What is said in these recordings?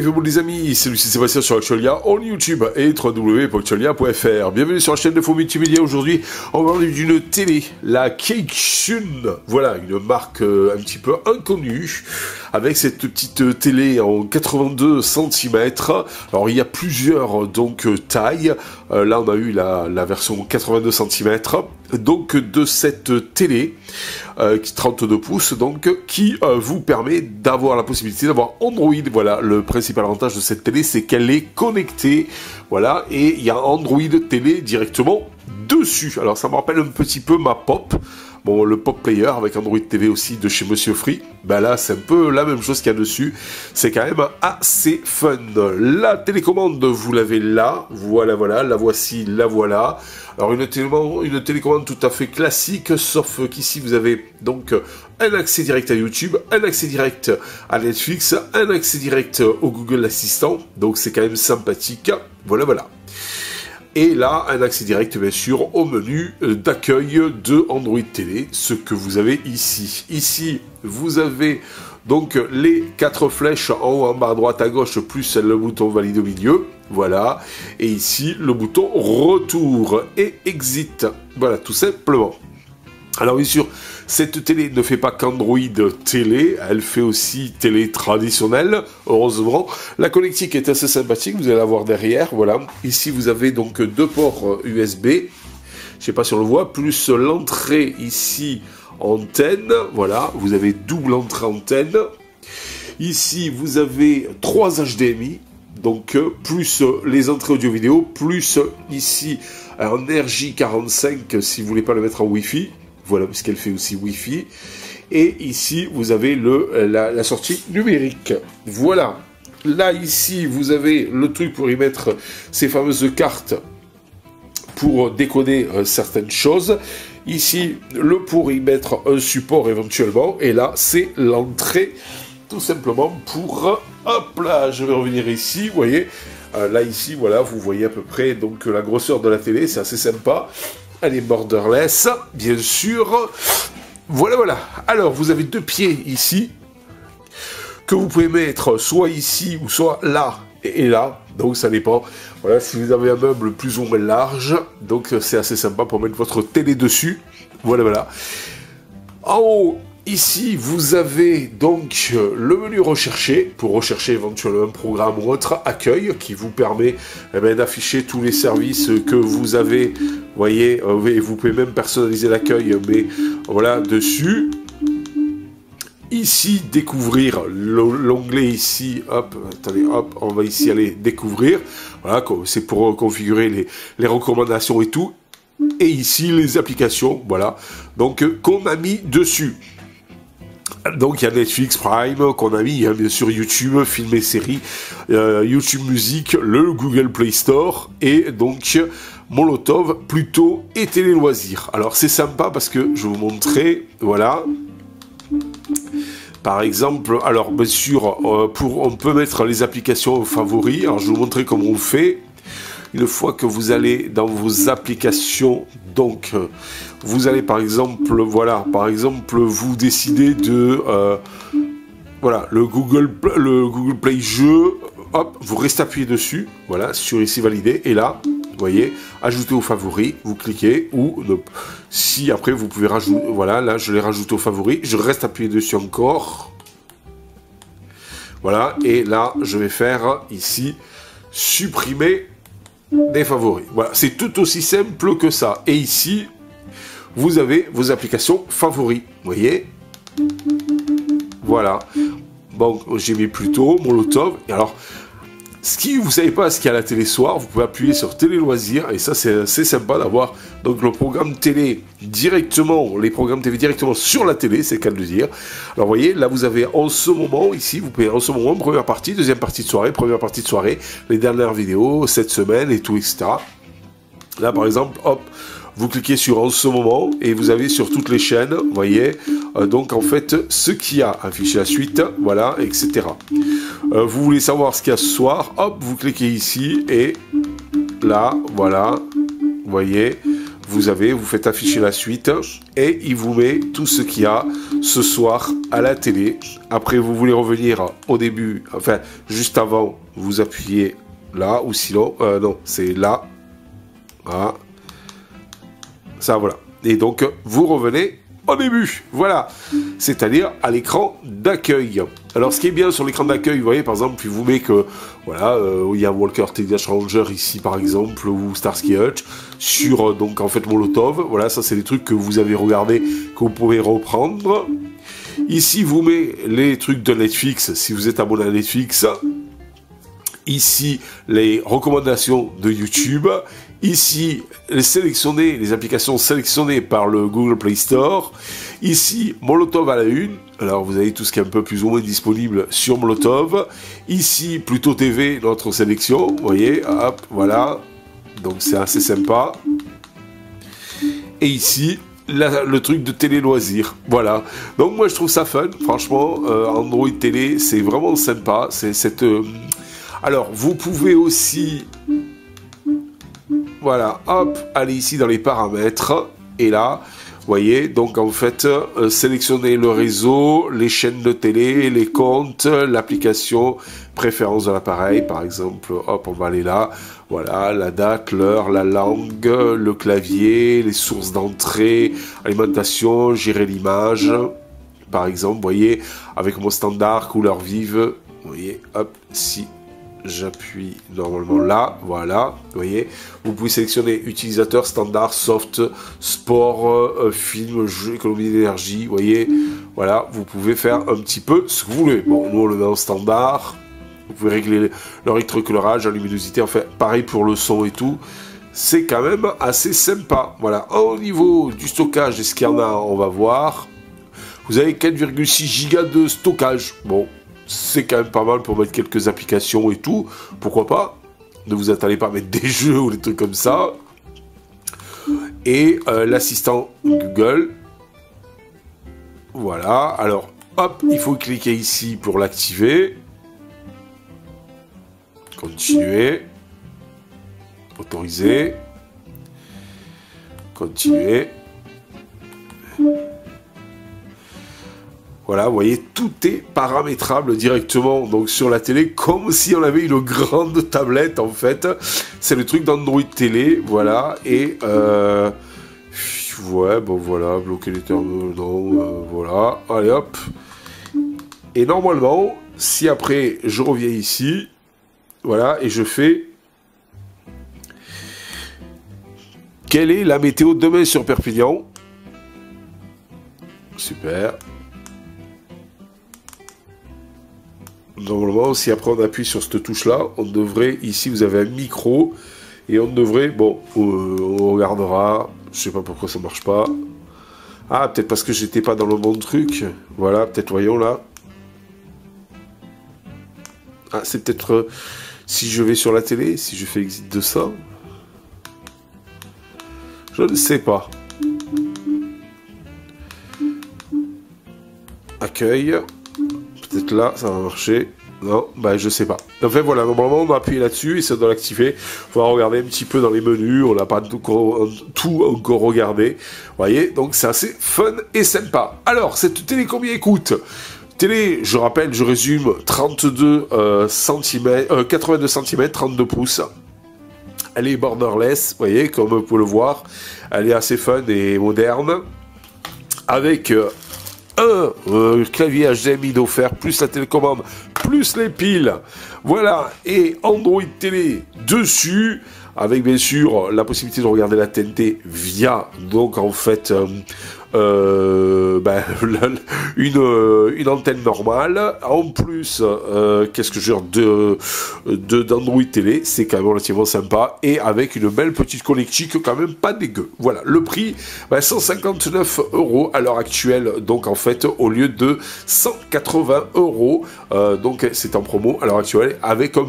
Salut les amis, c'est Lucie Sébastien sur Actualia, on YouTube et www.actualia.fr. Bienvenue sur la chaîne de Faux Multimédia. Aujourd'hui, on va parler d'une télé, la Keiksun. Voilà, une marque un petit peu inconnue, avec cette petite télé en 82 cm. Alors, il y a plusieurs tailles. Là, on a eu la version 82 cm. Donc, de cette télé, qui 32 pouces, donc, qui vous permet d'avoir la possibilité d'avoir Android. Voilà, le principal avantage de cette télé, c'est qu'elle est connectée, voilà, et il y a Android télé directement dessus. Alors ça me rappelle un petit peu ma Pop, bon, le Pop Player avec Android TV aussi de chez Monsieur Free. Ben là, c'est un peu la même chose qu'il y a dessus. C'est quand même assez fun. La télécommande, vous l'avez là. Voilà, la voici, la voilà. Alors une télécommande tout à fait classique, sauf qu'ici vous avez donc un accès direct à YouTube, un accès direct à Netflix, un accès direct au Google Assistant. Donc c'est quand même sympathique. Voilà. Et là, un accès direct, bien sûr, au menu d'accueil de Android TV, ce que vous avez ici. Ici, vous avez donc les 4 flèches en haut, en bas, à droite, à gauche, plus le bouton valide au milieu. Voilà. Et ici, le bouton retour et exit. Voilà, tout simplement. Alors bien sûr, cette télé ne fait pas qu'Android télé, elle fait aussi télé traditionnelle, heureusement. La connectique est assez sympathique, vous allez la voir derrière, voilà. Ici, vous avez donc 2 ports USB, je sais pas si on le voit, plus l'entrée ici antenne, voilà, vous avez double entrée antenne. Ici, vous avez 3 HDMI, donc plus les entrées audio-vidéo, plus ici un RJ45 si vous voulez pas le mettre en Wi-Fi. Voilà, puisqu'elle fait aussi Wi-Fi. Et ici, vous avez la sortie numérique. Voilà. Là, ici, vous avez le truc pour y mettre ces fameuses cartes pour décoder certaines choses. Ici, pour y mettre un support éventuellement. Et là, c'est l'entrée, tout simplement, pour... Hop là, je vais revenir ici, vous voyez. Là, ici, voilà, vous voyez à peu près donc la grosseur de la télé. C'est assez sympa. Elle est borderless, bien sûr. Voilà. Alors, vous avez 2 pieds ici, que vous pouvez mettre soit ici, ou soit là, et là. Donc, ça dépend. Voilà, si vous avez un meuble plus ou moins large, donc c'est assez sympa pour mettre votre télé dessus. Voilà. En haut, ici, vous avez donc le menu rechercher, pour rechercher éventuellement un programme ou autre, accueil, qui vous permet d'afficher tous les services que vous avez. Vous voyez, vous pouvez même personnaliser l'accueil, mais voilà, dessus. Ici, découvrir l'onglet ici, hop, attendez, hop, on va ici aller découvrir. Voilà, c'est pour configurer les recommandations et tout. Et ici, les applications, voilà, donc qu'on a mis dessus. Donc il y a Netflix Prime qu'on a mis, il y a bien sûr YouTube, films et séries, YouTube Musique, le Google Play Store et donc Molotov plutôt et Télé Loisirs. Alors c'est sympa parce que je vais vous montrer, voilà. Par exemple, alors bien sûr, on peut mettre les applications favoris. Alors je vais vous montrer comment on fait. Une fois que vous allez dans vos applications, donc vous allez par exemple, vous décidez de, voilà, le Google Play Jeux, hop, vous restez appuyé dessus, voilà, sur ici valider, et là, vous voyez, ajouter aux favoris, vous cliquez, ou si après vous pouvez rajouter, voilà, là je l'ai rajouté aux favoris, je reste appuyé dessus encore, voilà, et là je vais faire ici, supprimer des favoris. Voilà, c'est tout aussi simple que ça. Et ici, vous avez vos applications favoris. Vous voyez? Voilà. Bon, j'ai mis plutôt Molotov. Et alors, vous savez pas ce qu'il y a à la télé soir, vous pouvez appuyer sur Télé Loisirs. Et ça, c'est assez sympa d'avoir donc le programme télé directement, les programmes TV directement sur la télé, c'est le cas de le dire. Alors, vous voyez, là, vous avez en ce moment, ici, vous pouvez en ce moment, première partie, deuxième partie de soirée, première partie de soirée, les dernières vidéos, cette semaine et tout, etc. Là, par exemple, hop, vous cliquez sur en ce moment et vous avez sur toutes les chaînes, vous voyez, donc en fait, ce qu'il y a, afficher la suite, voilà, etc. Vous voulez savoir ce qu'il y a ce soir, hop, vous cliquez ici et là, voilà, vous voyez, vous faites afficher la suite et il vous met tout ce qu'il y a ce soir à la télé. Après, vous voulez revenir au début, enfin, juste avant, vous appuyez là, ou sinon, non, c'est là. Voilà. Ça, voilà. Et donc, vous revenez au début, voilà, c'est-à-dire à l'écran d'accueil. Alors, ce qui est bien sur l'écran d'accueil, vous voyez, par exemple, il vous met que, voilà, il y a Walker Texas Ranger ici, par exemple, ou Starsky Hutch, sur, donc, en fait, Molotov. Voilà, ça, c'est des trucs que vous avez regardés, que vous pouvez reprendre. Ici, vous met les trucs de Netflix, si vous êtes abonné à Netflix. Ici, les recommandations de YouTube. Ici, les applications sélectionnées par le Google Play Store. Ici, Molotov à la une. Alors, vous avez tout ce qui est un peu plus ou moins disponible sur Molotov. Ici, Pluto TV, notre sélection. Vous voyez, hop, voilà. Donc, c'est assez sympa. Et ici, le truc de télé loisirs. Voilà. Donc, moi, je trouve ça fun. Franchement, Android Télé, c'est vraiment sympa. C'est cette... Alors, vous pouvez aussi... Voilà, hop, allez ici dans les paramètres, et là, vous voyez, donc en fait, sélectionnez le réseau, les chaînes de télé, les comptes, l'application, préférence de l'appareil, par exemple, hop, on va aller là, voilà, la date, l'heure, la langue, le clavier, les sources d'entrée, alimentation, gérer l'image, par exemple, vous voyez, avec mon standard, couleur vive, vous voyez, hop, si... J'appuie normalement là, voilà, vous voyez, vous pouvez sélectionner utilisateur, standard, soft, sport, film, jeu, économie d'énergie, vous voyez, voilà, vous pouvez faire un petit peu ce que vous voulez. Bon, nous on le met en standard, vous pouvez régler le rétroéclairage, la luminosité, enfin, pareil pour le son et tout, c'est quand même assez sympa, voilà. Au niveau du stockage, est-ce qu'il y en a, on va voir, vous avez 4,6 Go de stockage, bon, c'est quand même pas mal pour mettre quelques applications et tout. Pourquoi pas? Ne vous attendez pas à mettre des jeux ou des trucs comme ça. Et l'assistant Google. Voilà. Alors, hop, il faut cliquer ici pour l'activer. Continuer. Autoriser. Continuer. Voilà, vous voyez, tout est paramétrable directement donc sur la télé, comme si on avait une grande tablette, en fait. C'est le truc d'Android Télé, voilà, et... ouais, bon, voilà, bloquer les terminaux, voilà, allez, hop. Et normalement, si après, je reviens ici, voilà, et je fais... Quelle est la météo demain sur Perpignan? Super. Normalement, si après on appuie sur cette touche-là, on devrait, ici vous avez un micro, et on devrait, bon, on regardera, je sais pas pourquoi ça marche pas. Ah, peut-être parce que j'étais pas dans le bon truc, voilà, peut-être voyons là. Ah, c'est peut-être, si je vais sur la télé, si je fais exit de ça. Je ne sais pas. Accueil. Peut-être là, ça va marcher. Non, bah je sais pas. En fait, voilà, normalement, on va appuyer là-dessus et ça doit l'activer. Il faudra regarder un petit peu dans les menus. On n'a pas tout encore regardé. Vous voyez, donc c'est assez fun et sympa. Alors, cette télé, combien écoute? Télé, je rappelle, je résume, 82 cm, 82 cm, 32 pouces. Elle est borderless, vous voyez, comme vous pouvez le voir. Elle est assez fun et moderne. Avec... un clavier HDMI d'offert, plus la télécommande, plus les piles, voilà, et Android Télé dessus, avec bien sûr la possibilité de regarder la TNT via, donc en fait, une antenne normale, en plus, qu'est-ce que je veux dire, d'Android Télé, c'est quand même relativement sympa, et avec une belle petite connectique quand même pas dégueu. Voilà, le prix, 159 € à l'heure actuelle, donc en fait, au lieu de 180 €, donc c'est en promo à l'heure actuelle, avec un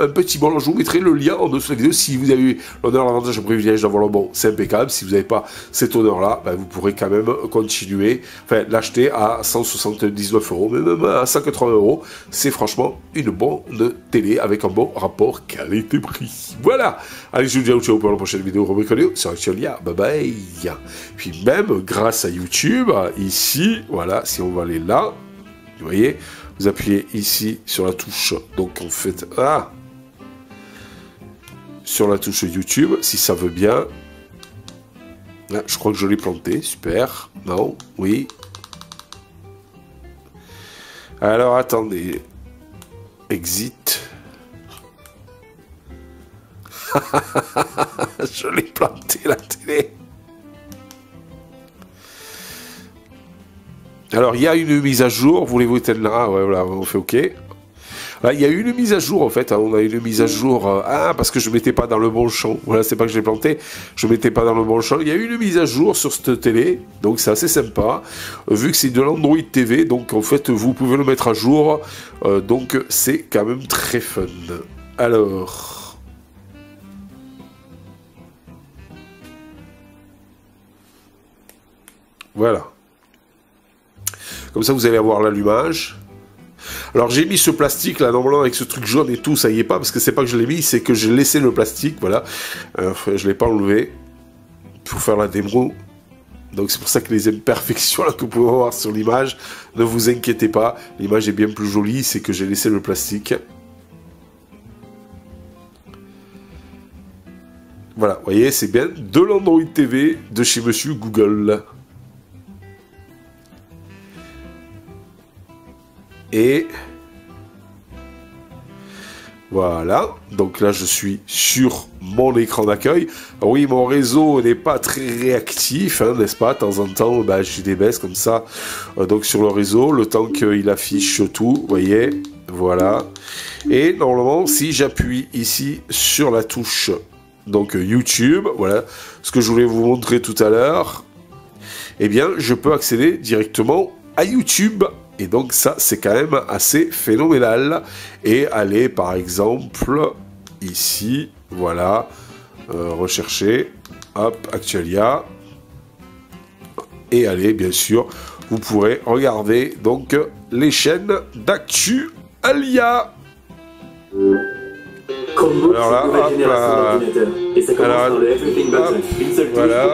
petit bon, alors je vous mettrai le lien en dessous de la vidéo, si vous avez eu l'honneur, l'avantage, le privilège d'avoir le bon, c'est impeccable, si vous n'avez pas cet honneur-là, vous pourrez quand même continuer enfin l'acheter à 179 €, mais même à 180 €, c'est franchement une bonne télé avec un bon rapport qualité-prix. Voilà. Allez, je vous dis ciao pour la prochaine vidéo rubrique audio sur Actualia. Bye bye. Puis même grâce à YouTube, ici, voilà, si on va aller là, vous voyez, vous appuyez ici sur la touche, donc en fait, sur la touche YouTube, si ça veut bien. Là, je crois que je l'ai planté, super. Non, oui. Alors, attendez. Exit. Je l'ai planté, la télé. Alors, il y a une mise à jour. Voulez-vous éteindre là? Ouais, voilà, on fait OK. Là, il y a eu une mise à jour, en fait. On a eu une mise à jour. Parce que je ne mettais pas dans le bon champ. Voilà, c'est pas que je l'ai planté. Je ne mettais pas dans le bon champ. Il y a eu une mise à jour sur cette télé. Donc, c'est assez sympa. Vu que c'est de l'Android TV. Donc, en fait, vous pouvez le mettre à jour. Donc, c'est quand même très fun. Alors. Voilà. Comme ça, vous allez avoir l'allumage. Alors, j'ai mis ce plastique, là, normalement, avec ce truc jaune et tout, ça y est pas, parce que c'est pas que je l'ai mis, c'est que j'ai laissé le plastique, voilà. Je l'ai pas enlevé pour faire la démo. Donc, c'est pour ça que les imperfections là, que vous pouvez voir sur l'image, ne vous inquiétez pas, l'image est bien plus jolie, c'est que j'ai laissé le plastique. Voilà, vous voyez, c'est bien de l'Android TV de chez Monsieur Google. Et voilà, donc là je suis sur mon écran d'accueil. Oui, mon réseau n'est pas très réactif, hein, n'est-ce pas? De temps en temps, j'ai des baisses comme ça. Donc sur le réseau, le temps qu'il affiche tout, vous voyez, voilà. Et normalement, si j'appuie ici sur la touche, donc YouTube, voilà, ce que je voulais vous montrer tout à l'heure, eh bien, je peux accéder directement à YouTube. Et donc ça, c'est quand même assez phénoménal. Et aller, par exemple, ici, voilà, rechercher, hop, Actualia. Et allez, bien sûr, vous pourrez regarder donc les chaînes d'Actualia. Alors là, hop, alors, hop, voilà,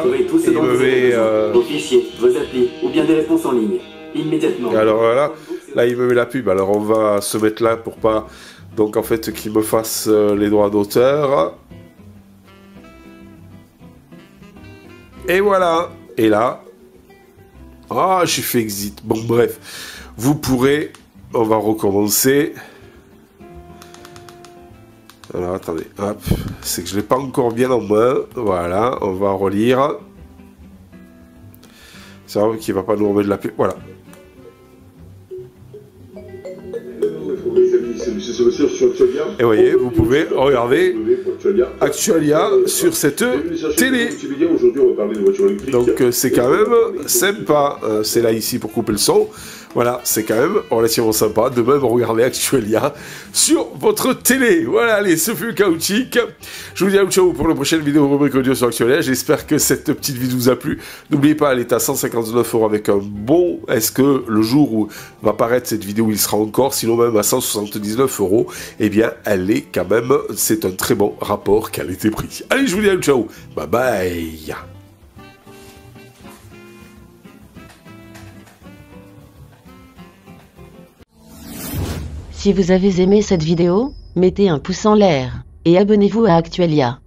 il me met vos fichiers, vos applis, ou bien des réponses en ligne. Immédiatement. Alors voilà, là il me met la pub, alors on va se mettre là pour pas, donc en fait qu'il me fasse les droits d'auteur. Et voilà, et là, j'ai fait exit, bon bref, vous pourrez, on va recommencer. Alors attendez, hop, c'est que je l'ai pas encore bien en main, voilà, on va relire. C'est vrai qu'il va pas nous remettre de la pub, voilà. Et vous voyez, vous pouvez regarder Actualia sur cette télé. Donc c'est quand même sympa. C'est là ici pour couper le son. Voilà, c'est quand même relativement sympa de même regarder Actualia sur votre télé. Voilà, allez, ce fut Chaotique. Je vous dis ciao pour la prochaine vidéo rubrique audio sur Actualia. J'espère que cette petite vidéo vous a plu. N'oubliez pas, elle est à 159 € avec un bon. Est-ce que le jour où va paraître cette vidéo, il sera encore, sinon même à 179 €, eh bien, elle est quand même, c'est un très bon rapport qualité-prix. Allez, je vous dis ciao. Bye bye. Si vous avez aimé cette vidéo, mettez un pouce en l'air, et abonnez-vous à Actualia.